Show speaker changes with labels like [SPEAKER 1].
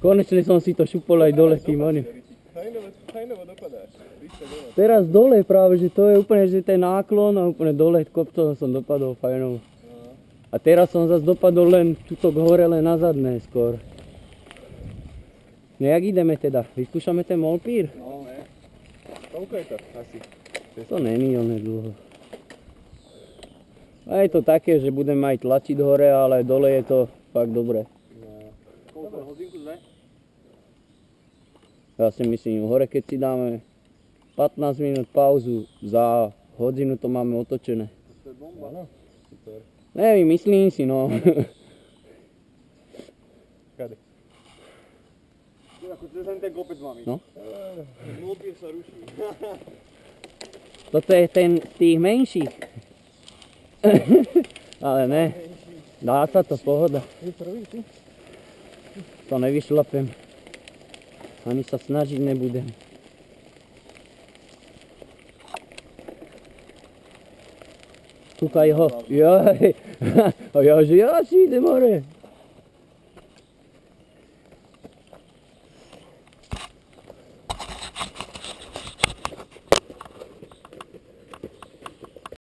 [SPEAKER 1] Konečne som si to šupol aj dole tým onim. Teraz dole práve, že to je úplne, že ten náklon a úplne dole kopcom som dopadol fajnou. A teraz som zase dopadol len tuto k hore, len na zadné skôr. No jak ideme teda? Vyskúšame ten molpír?
[SPEAKER 2] No, ne. Koľko je to asi?
[SPEAKER 1] To není oné dlho. A je to také, že budem aj tlačiť hore, ale dole je to fakt dobre.
[SPEAKER 2] Koľko? Hodinku, dve?
[SPEAKER 1] Ja si myslím, hore keď si dáme 15 minút pauzu, za hodinu to máme otočené.
[SPEAKER 2] To je bomba. Áno, super.
[SPEAKER 1] Neviem, myslím si, no.
[SPEAKER 2] Kade? Ako cez ten kopec mám ísť.
[SPEAKER 1] No.
[SPEAKER 2] Molpír sa ruší.
[SPEAKER 1] Toto je ten z tých menších. Ale ne, dá sa to, pohoda. To nevyšlapem. Ani sa snažiť nebudem. Kúkaj ho. Joj. A ja, že ja si idem hore.